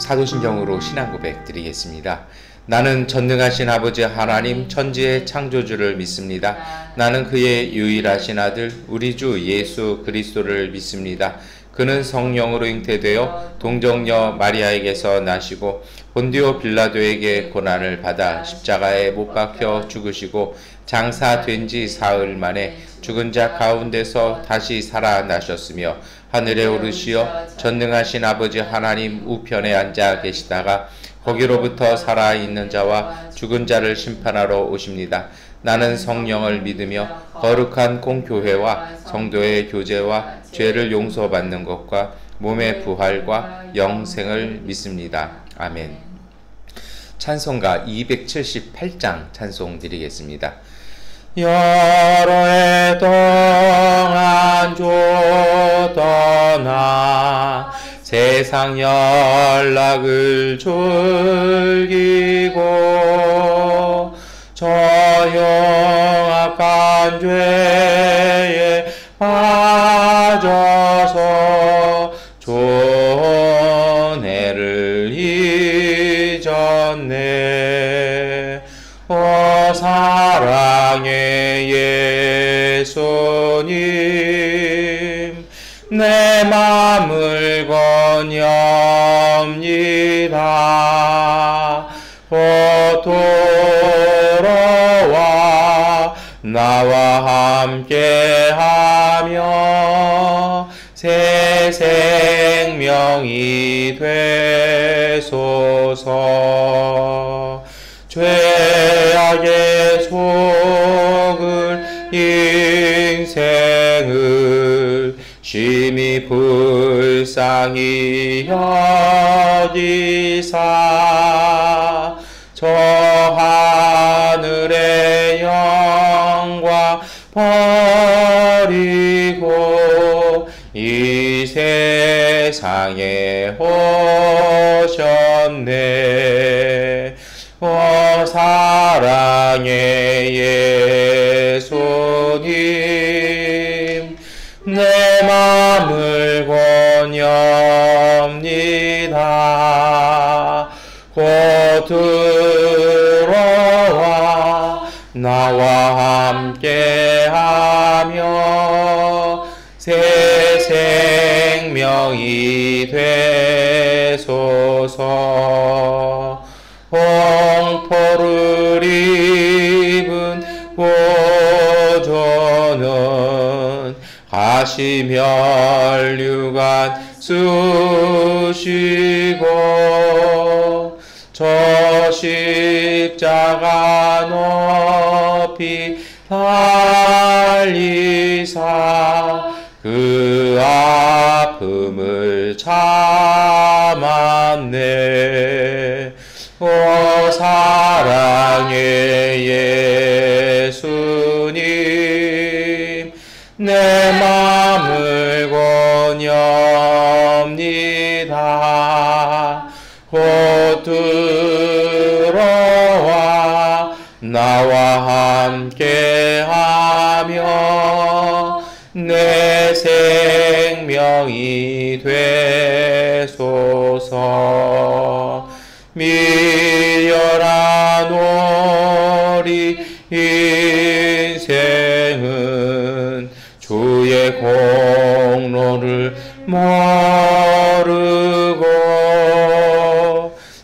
사도신경으로 신앙 고백 드리겠습니다. 나는 전능하신 아버지 하나님 천지의 창조주를 믿습니다. 나는 그의 유일하신 아들 우리 주 예수 그리스도를 믿습니다. 그는 성령으로 잉태되어 동정녀 마리아에게서 나시고 본디오 빌라도에게 고난을 받아 십자가에 못 박혀 죽으시고 장사된 지 사흘 만에 죽은 자 가운데서 다시 살아나셨으며 하늘에 오르시어 전능하신 아버지 하나님 우편에 앉아 계시다가 거기로부터 살아있는 자와 죽은 자를 심판하러 오십니다. 나는 성령을 믿으며 거룩한 공교회와 성도의 교제와 죄를 용서받는 것과 몸의 부활과 영생을 믿습니다. 아멘. 찬송가 278장 찬송 드리겠습니다. 여러 해 동안 쫓떠나 세상 연락을 즐기고 저 흉악한 죄에 빠져서 존해를 잊었네. 오 사랑의 예수님 내 맘을 건엽니다. 오 돌아와 나와 함께하며 새 생명이 되소서. 죄악의 속을 인생을 심히 불쌍히 여기사 저 하늘의 영광 버리고 이 세상에 오셨네. 오 사랑의 예수님 내 맘을 권엽니다. 곧 들어와 나와 함께하며 새 생명이 되소서. 홍포를 입은 보조는 가시면류관 쓰시고 저 십자가 높이 달리사 그 아픔을 참았네. 오 사랑의 예수님 내 맘을 권엽니다. 곧 들어와 나와 함께하며 내 생명이 되소서. 미련한 우리 인생은 주의 공로를 모르고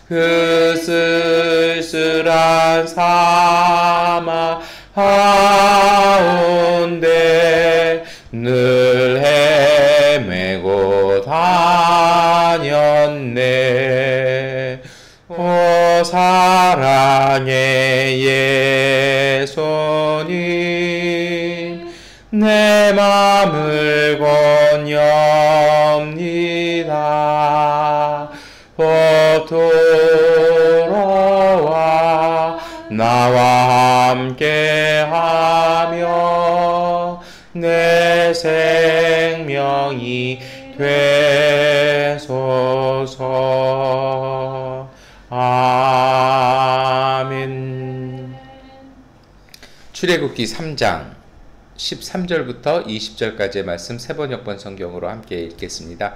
그 쓸쓸한 사막 가운데 늘 헤매고 다녔네. 오 사랑의 예수님 내 맘을 권엽니다. 곧 들어와 나와 함께하며 내 생명이 되소서. 아멘. 출애굽기 3장 13절부터 20절까지의 말씀 세번역번 성경으로 함께 읽겠습니다.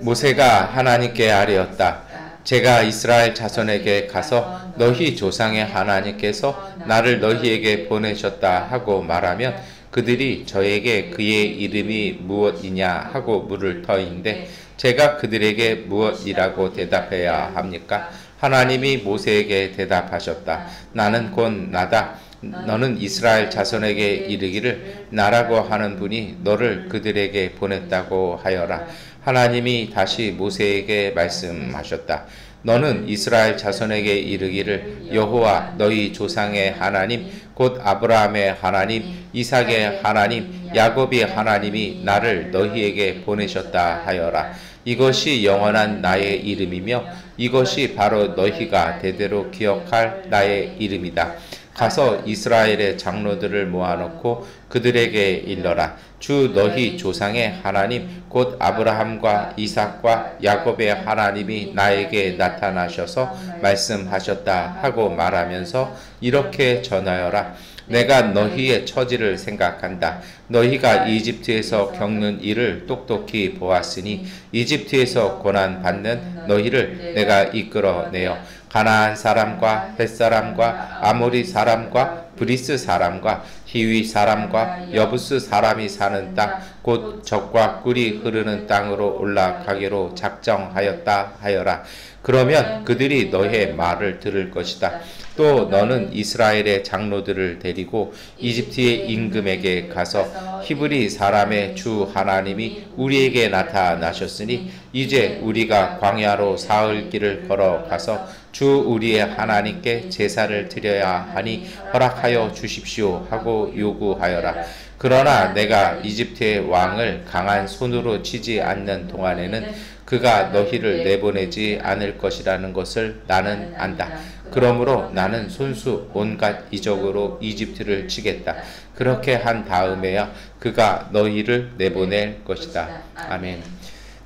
모세가 하나님께 아뢰었다. 제가 이스라엘 자손에게 가서 너희 조상의 하나님께서 나를 너희에게 보내셨다 하고 말하면 그들이 저에게 그의 이름이 무엇이냐 하고 물을 터인데 제가 그들에게 무엇이라고 대답해야 합니까? 하나님이 모세에게 대답하셨다. 나는 곧 나다. 너는 이스라엘 자손에게 이르기를 나라고 하는 분이 너를 그들에게 보냈다고 하여라. 하나님이 다시 모세에게 말씀하셨다. 너는 이스라엘 자손에게 이르기를 여호와 너희 조상의 하나님 곧 아브라함의 하나님 이삭의 하나님 야곱의 하나님이 나를 너희에게 보내셨다 하여라. 이것이 영원한 나의 이름이며 이것이 바로 너희가 대대로 기억할 나의 이름이다. 가서 이스라엘의 장로들을 모아놓고 그들에게 일러라. 주 너희 조상의 하나님 곧 아브라함과 이삭과 야곱의 하나님이 나에게 나타나셔서 말씀하셨다 하고 말하면서 이렇게 전하여라. 내가 너희의 처지를 생각한다. 너희가 이집트에서 겪는 일을 똑똑히 보았으니 이집트에서 고난받는 너희를 내가 이끌어내어 가나안 사람과 헷 사람과 아모리 사람과 브리스 사람과 히위 사람과 여부스 사람이 사는 땅 곧 젖과 꿀이 흐르는 땅으로 올라가기로 작정하였다 하여라. 그러면 그들이 너의 말을 들을 것이다. 또 너는 이스라엘의 장로들을 데리고 이집트의 임금에게 가서 히브리 사람의 주 하나님이 우리에게 나타나셨으니 이제 우리가 광야로 사흘 길을 걸어가서 주 우리의 하나님께 제사를 드려야 하니 허락하여 주십시오 하고 요구하여라. 그러나 내가 이집트의 왕을 강한 손으로 치지 않는 동안에는 그가 너희를 내보내지 않을 것이라는 것을 나는 안다. 그러므로 나는 손수 온갖 이적으로 이집트를 치겠다. 그렇게 한 다음에야 그가 너희를 내보낼 것이다. 아멘.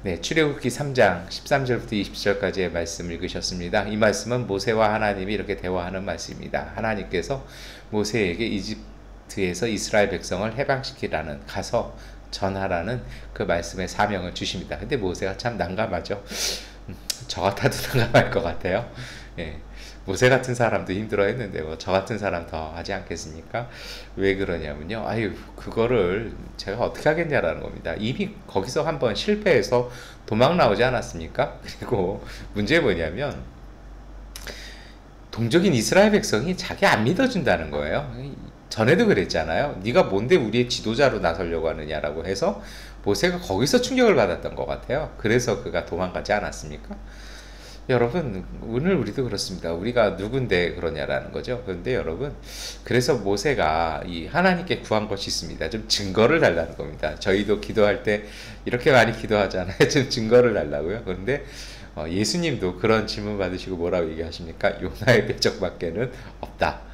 네, 출애굽기 3장 13절부터 20절까지의 말씀 읽으셨습니다. 이 말씀은 모세와 하나님이 이렇게 대화하는 말씀입니다. 하나님께서 모세에게 이집트에서 이스라엘 백성을 해방시키라는 가서 전하라는 그 말씀의 사명을 주십니다. 근데 모세가 참 난감하죠. 저 같아도 난감할 것 같아요. 예. 모세 같은 사람도 힘들어 했는데 뭐 저 같은 사람 더 하지 않겠습니까? 왜 그러냐면요. 아유, 그거를 제가 어떻게 하겠냐라는 겁니다. 이미 거기서 한번 실패해서 도망 나오지 않았습니까? 그리고 문제 뭐냐면 동족인 이스라엘 백성이 자기 안 믿어준다는 거예요. 전에도 그랬잖아요. 네가 뭔데 우리의 지도자로 나서려고 하느냐라고 해서 모세가 거기서 충격을 받았던 것 같아요. 그래서 그가 도망가지 않았습니까? 여러분, 오늘 우리도 그렇습니다. 우리가 누군데 그러냐라는 거죠. 그런데 여러분, 그래서 모세가 이 하나님께 구한 것이 있습니다. 좀 증거를 달라는 겁니다. 저희도 기도할 때 이렇게 많이 기도하잖아요. 좀 증거를 달라고요. 그런데 예수님도 그런 질문 받으시고 뭐라고 얘기하십니까? 요나의 배적밖에는 없다.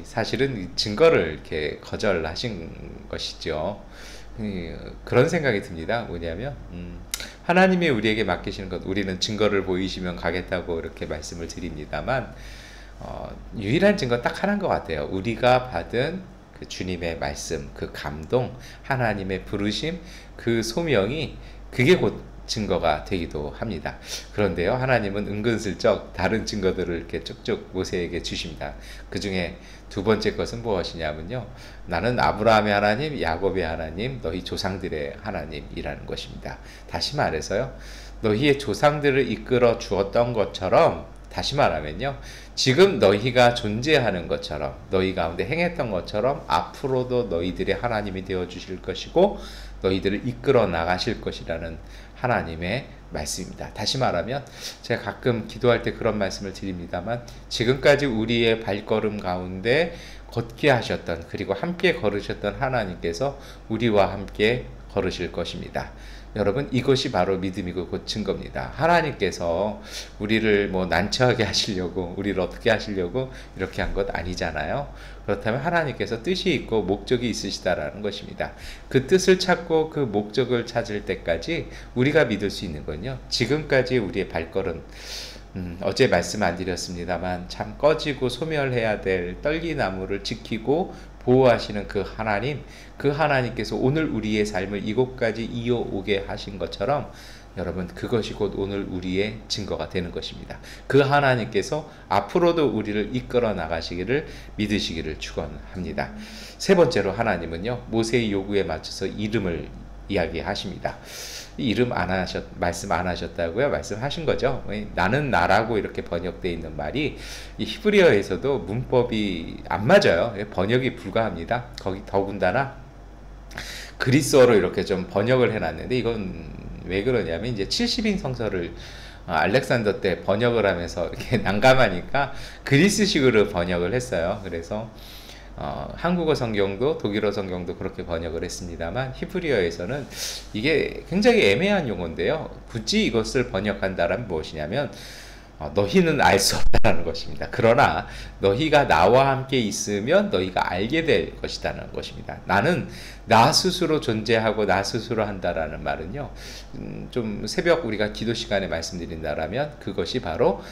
사실은 증거를 이렇게 거절하신 것이죠. 그런 생각이 듭니다. 뭐냐면 하나님이 우리에게 맡기시는 것, 우리는 증거를 보이시면 가겠다고 이렇게 말씀을 드립니다만 유일한 증거 딱 하나인 것 같아요. 우리가 받은 그 주님의 말씀, 그 감동, 하나님의 부르심, 그 소명이 그게 곧 증거가 되기도 합니다. 그런데요, 하나님은 은근슬쩍 다른 증거들을 이렇게 쭉쭉 모세에게 주십니다. 그 중에 두 번째 것은 무엇이냐면요, 나는 아브라함의 하나님, 야곱의 하나님, 너희 조상들의 하나님이라는 것입니다. 다시 말해서요, 너희의 조상들을 이끌어 주었던 것처럼, 다시 말하면요, 지금 너희가 존재하는 것처럼, 너희 가운데 행했던 것처럼 앞으로도 너희들의 하나님이 되어 주실 것이고 너희들을 이끌어 나가실 것이라는 하나님의 말씀입니다. 다시 말하면 제가 가끔 기도할 때 그런 말씀을 드립니다만, 지금까지 우리의 발걸음 가운데 걷게 하셨던, 그리고 함께 걸으셨던 하나님께서 우리와 함께 걸으실 것입니다. 여러분, 이것이 바로 믿음이고 곧 증거입니다. 하나님께서 우리를 뭐 난처하게 하시려고, 우리를 어떻게 하시려고 이렇게 한 것 아니잖아요. 그렇다면 하나님께서 뜻이 있고 목적이 있으시다라는 것입니다. 그 뜻을 찾고 그 목적을 찾을 때까지 우리가 믿을 수 있는 건요, 지금까지 우리의 발걸음, 어제 말씀 안 드렸습니다만 참 꺼지고 소멸해야 될 떨기나무를 지키고 보호하시는 그 하나님, 그 하나님께서 오늘 우리의 삶을 이곳까지 이어오게 하신 것처럼 여러분, 그것이 곧 오늘 우리의 증거가 되는 것입니다. 그 하나님께서 앞으로도 우리를 이끌어 나가시기를 믿으시기를 축원합니다. 세 번째로 하나님은요, 모세의 요구에 맞춰서 이름을 이야기하십니다. 이름 말씀 안 하셨다고요? 말씀하신 거죠. 나는 나라고 이렇게 번역되어 있는 말이 이 히브리어에서도 문법이 안 맞아요. 번역이 불가합니다. 거기 더군다나 그리스어로 이렇게 좀 번역을 해놨는데, 이건 왜 그러냐면 이제 70인 성서를 알렉산더 때 번역을 하면서 이렇게 난감하니까 그리스식으로 번역을 했어요. 그래서 한국어 성경도 독일어 성경도 그렇게 번역을 했습니다만, 히브리어에서는 이게 굉장히 애매한 용어인데요. 굳이 이것을 번역한다면 무엇이냐면 너희는 알 수 없다는 것입니다. 그러나 너희가 나와 함께 있으면 너희가 알게 될 것이라는 것입니다. 나는 나 스스로 존재하고 나 스스로 한다라는 말은요, 좀 새벽 우리가 기도 시간에 말씀드린다라면 그것이 바로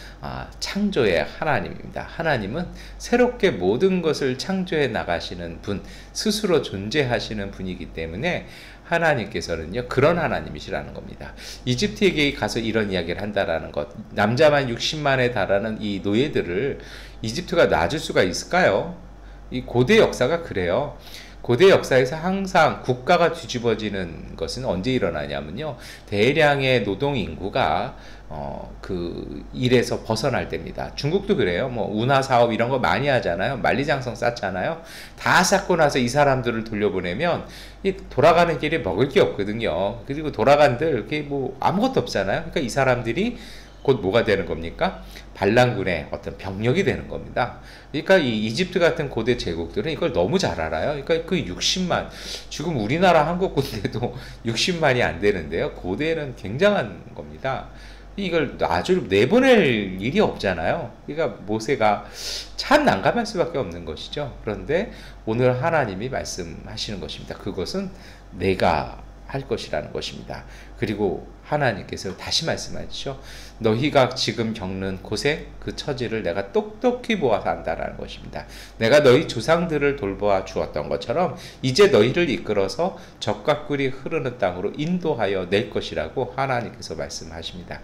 창조의 하나님입니다. 하나님은 새롭게 모든 것을 창조해 나가시는 분, 스스로 존재하시는 분이기 때문에 하나님께서는요, 그런 하나님이시라는 겁니다. 이집트에게 가서 이런 이야기를 한다라는 것, 남자만 60만에 달하는 이 노예들을 이집트가 놔줄 수가 있을까요? 이 고대 역사가 그래요. 고대 역사에서 항상 국가가 뒤집어지는 것은 언제 일어나냐면요, 대량의 노동 인구가 그 일에서 벗어날 때입니다. 중국도 그래요. 뭐 운하 사업 이런 거 많이 하잖아요. 만리장성 쌓잖아요. 다 쌓고 나서 이 사람들을 돌려보내면 이 돌아가는 길에 먹을 게 없거든요. 그리고 돌아간들 이렇게 뭐 아무것도 없잖아요. 그러니까 이 사람들이 곧 뭐가 되는 겁니까? 반란군의 어떤 병력이 되는 겁니다. 그러니까 이 이집트 같은 고대 제국들은 이걸 너무 잘 알아요. 그러니까 그 60만, 지금 우리나라 한국 군대도 60만이 안 되는데요. 고대는 굉장한 겁니다. 이걸 아주 내보낼 일이 없잖아요. 그러니까 모세가 참 난감할 수밖에 없는 것이죠. 그런데 오늘 하나님이 말씀하시는 것입니다. 그것은 내가 할 것이라는 것입니다. 그리고 하나님께서 다시 말씀하시죠. 너희가 지금 겪는 고생, 그 처지를 내가 똑똑히 모아서 한다라는 것입니다. 내가 너희 조상들을 돌보아 주었던 것처럼 이제 너희를 이끌어서 적과 꿀이 흐르는 땅으로 인도하여 낼 것이라고 하나님께서 말씀하십니다.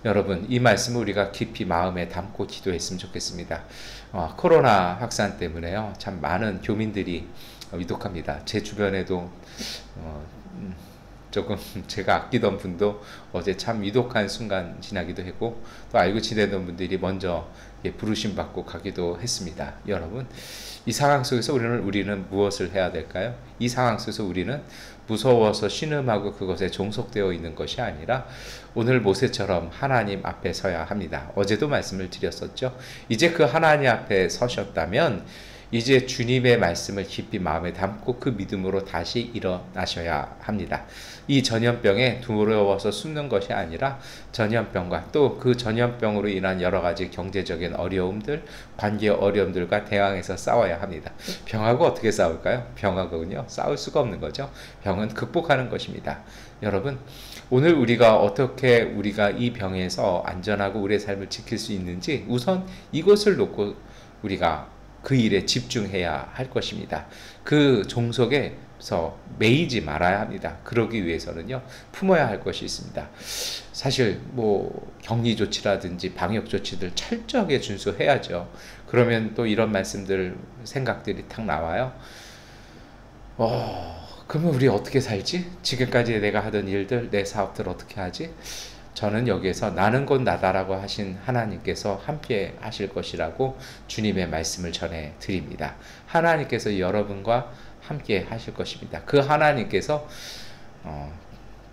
여러분, 이 말씀을 우리가 깊이 마음에 담고 기도했으면 좋겠습니다. 코로나 확산 때문에요, 참 많은 교민들이 위독합니다. 제 주변에도 조금 제가 아끼던 분도 어제 참 위독한 순간 지나기도 했고, 또 알고 지내던 분들이 먼저 부르심 받고 가기도 했습니다. 여러분, 이 상황 속에서 우리는 무엇을 해야 될까요? 이 상황 속에서 우리는 무서워서 신음하고 그것에 종속되어 있는 것이 아니라 오늘 모세처럼 하나님 앞에 서야 합니다. 어제도 말씀을 드렸었죠. 이제 그 하나님 앞에 서셨다면 이제 주님의 말씀을 깊이 마음에 담고 그 믿음으로 다시 일어나셔야 합니다. 이 전염병에 두려워서 숨는 것이 아니라 전염병과 또 그 전염병으로 인한 여러 가지 경제적인 어려움들, 관계 어려움들과 대항해서 싸워야 합니다. 병하고 어떻게 싸울까요? 병하고는요, 싸울 수가 없는 거죠. 병은 극복하는 것입니다. 여러분, 오늘 우리가 어떻게 우리가 이 병에서 안전하고 우리의 삶을 지킬 수 있는지 우선 이것을 놓고 우리가 그 일에 집중해야 할 것입니다. 그 종속에서 매이지 말아야 합니다. 그러기 위해서는요, 품어야 할 것이 있습니다. 사실 뭐 격리 조치라든지 방역 조치들 철저하게 준수해야죠. 그러면 또 이런 말씀들, 생각들이 탁 나와요. 그러면 우리 어떻게 살지? 지금까지 내가 하던 일들, 내 사업들 어떻게 하지? 저는 여기에서 나는 곧 나다라고 하신 하나님께서 함께 하실 것이라고 주님의 말씀을 전해 드립니다. 하나님께서 여러분과 함께 하실 것입니다. 그 하나님께서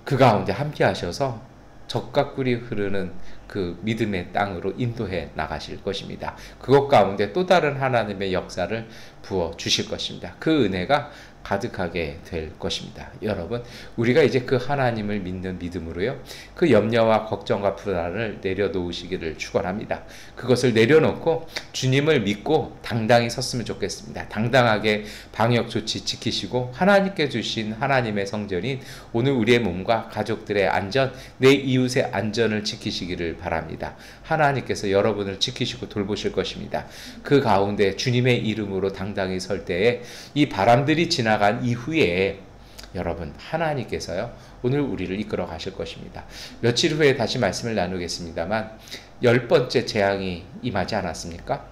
그 가운데 함께 하셔서 적과 꿀이 흐르는 그 믿음의 땅으로 인도해 나가실 것입니다. 그것 가운데 또 다른 하나님의 역사를 부어 주실 것입니다. 그 은혜가 가득하게 될 것입니다. 여러분, 우리가 이제 그 하나님을 믿는 믿음으로요, 그 염려와 걱정과 불안을 내려놓으시기를 축원합니다. 그것을 내려놓고 주님을 믿고 당당히 섰으면 좋겠습니다. 당당하게 방역 조치 지키시고 하나님께 주신 하나님의 성전인 오늘 우리의 몸과 가족들의 안전, 내 이웃의 안전을 지키시기를 바랍니다. 하나님께서 여러분을 지키시고 돌보실 것입니다. 그 가운데 주님의 이름으로 당당히 설 때에 이 바람들이 지나간 이후에 여러분, 하나님께서요 오늘 우리를 이끌어 가실 것입니다. 며칠 후에 다시 말씀을 나누겠습니다만 10번째 재앙이 임하지 않았습니까?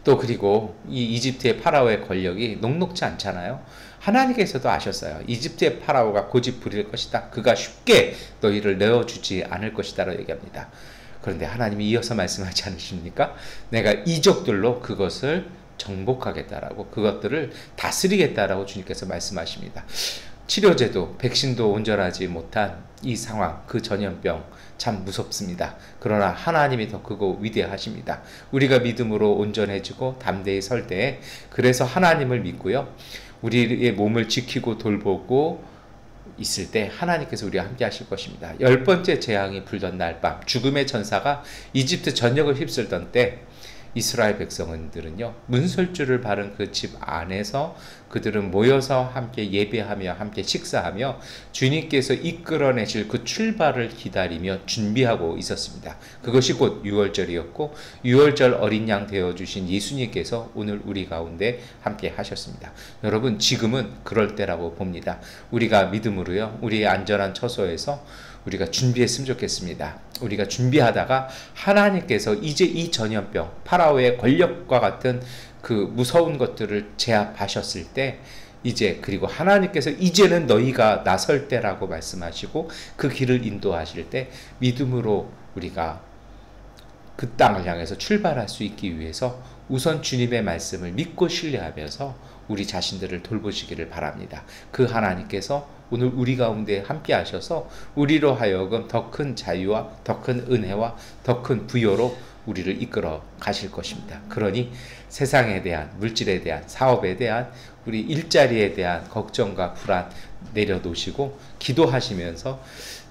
또 그리고 이 이집트의 파라오의 권력이 녹록지 않잖아요. 하나님께서도 아셨어요. 이집트의 파라오가 고집 부릴 것이다. 그가 쉽게 너희를 내어주지 않을 것이다 라고 얘기합니다. 그런데 하나님이 이어서 말씀하지 않으십니까? 내가 이적들로 그것을 정복하겠다라고, 그것들을 다스리겠다라고 주님께서 말씀하십니다. 치료제도, 백신도 온전하지 못한 이 상황, 그 전염병 참 무섭습니다. 그러나 하나님이 더 크고 위대하십니다. 우리가 믿음으로 온전해지고 담대히 설 때에, 그래서 하나님을 믿고요, 우리의 몸을 지키고 돌보고 있을 때 하나님께서 우리와 함께 하실 것입니다. 10번째 재앙이 불던 날 밤, 죽음의 천사가 이집트 전역을 휩쓸던 때 이스라엘 백성들은요, 문설주를 바른 그 집 안에서 그들은 모여서 함께 예배하며 함께 식사하며 주님께서 이끌어내실 그 출발을 기다리며 준비하고 있었습니다. 그것이 곧 유월절이었고, 유월절 어린 양 되어주신 예수님께서 오늘 우리 가운데 함께 하셨습니다. 여러분, 지금은 그럴 때라고 봅니다. 우리가 믿음으로요, 우리의 안전한 처소에서 우리가 준비했으면 좋겠습니다. 우리가 준비하다가 하나님께서 이제 이 전염병, 파라오의 권력과 같은 그 무서운 것들을 제압하셨을 때, 이제 그리고 하나님께서 이제는 너희가 나설 때라고 말씀하시고 그 길을 인도하실 때 믿음으로 우리가 그 땅을 향해서 출발할 수 있기 위해서 우선 주님의 말씀을 믿고 신뢰하면서 우리 자신들을 돌보시기를 바랍니다. 그 하나님께서 오늘 우리 가운데 함께 하셔서 우리로 하여금 더 큰 자유와 더 큰 은혜와 더 큰 부요로 우리를 이끌어 가실 것입니다. 그러니 세상에 대한, 물질에 대한, 사업에 대한, 우리 일자리에 대한 걱정과 불안 내려놓으시고 기도하시면서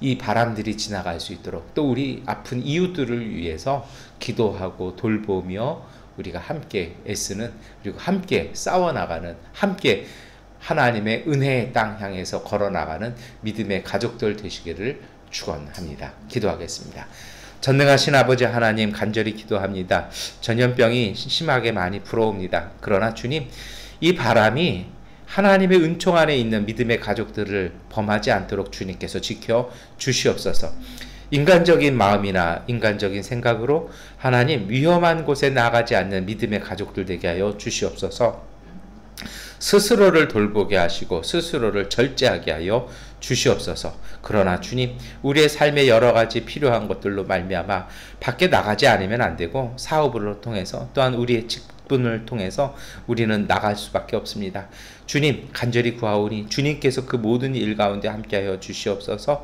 이 바람들이 지나갈 수 있도록, 또 우리 아픈 이웃들을 위해서 기도하고 돌보며 우리가 함께 애쓰는, 그리고 함께 싸워나가는, 함께 하나님의 은혜의 땅 향해서 걸어나가는 믿음의 가족들 되시기를 축원합니다. 기도하겠습니다. 전능하신 아버지 하나님, 간절히 기도합니다. 전염병이 심하게 많이 불어옵니다. 그러나 주님, 이 바람이 하나님의 은총 안에 있는 믿음의 가족들을 범하지 않도록 주님께서 지켜 주시옵소서. 인간적인 마음이나 인간적인 생각으로 하나님, 위험한 곳에 나가지 않는 믿음의 가족들 되게 하여 주시옵소서. 스스로를 돌보게 하시고 스스로를 절제하게 하여 주시옵소서. 그러나 주님, 우리의 삶에 여러 가지 필요한 것들로 말미암아 밖에 나가지 않으면 안 되고, 사업을 통해서 또한 우리의 직분을 통해서 우리는 나갈 수밖에 없습니다. 주님, 간절히 구하오니 주님께서 그 모든 일 가운데 함께하여 주시옵소서.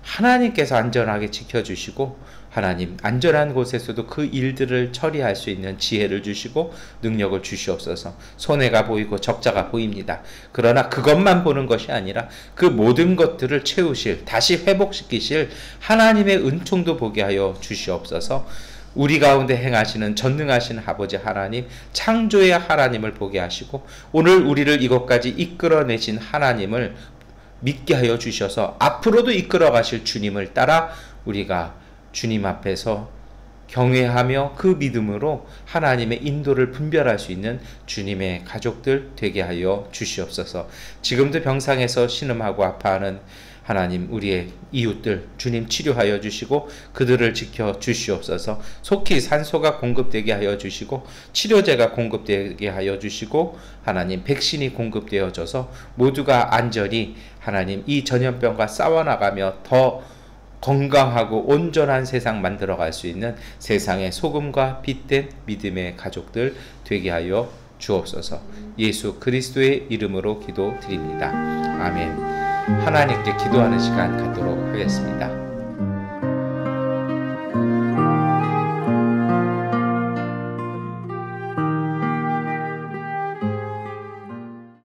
하나님께서 안전하게 지켜주시고, 하나님, 안전한 곳에서도 그 일들을 처리할 수 있는 지혜를 주시고 능력을 주시옵소서. 손해가 보이고 적자가 보입니다. 그러나 그것만 보는 것이 아니라 그 모든 것들을 채우실, 다시 회복시키실 하나님의 은총도 보게 하여 주시옵소서. 우리 가운데 행하시는 전능하신 아버지 하나님, 창조의 하나님을 보게 하시고 오늘 우리를 이곳까지 이끌어내신 하나님을 믿게 하여 주셔서 앞으로도 이끌어 가실 주님을 따라 우리가 주님 앞에서 경외하며 그 믿음으로 하나님의 인도를 분별할 수 있는 주님의 가족들 되게 하여 주시옵소서. 지금도 병상에서 신음하고 아파하는 하나님, 우리의 이웃들 주님 치료하여 주시고 그들을 지켜 주시옵소서. 속히 산소가 공급되게 하여 주시고 치료제가 공급되게 하여 주시고 하나님, 백신이 공급되어져서 모두가 안전히 하나님 이 전염병과 싸워나가며 더 건강하고 온전한 세상 만들어갈 수 있는 세상의 소금과 빛된 믿음의 가족들 되게 하여 주옵소서. 예수 그리스도의 이름으로 기도드립니다. 아멘. 하나님께 기도하는 시간 갖도록 하겠습니다.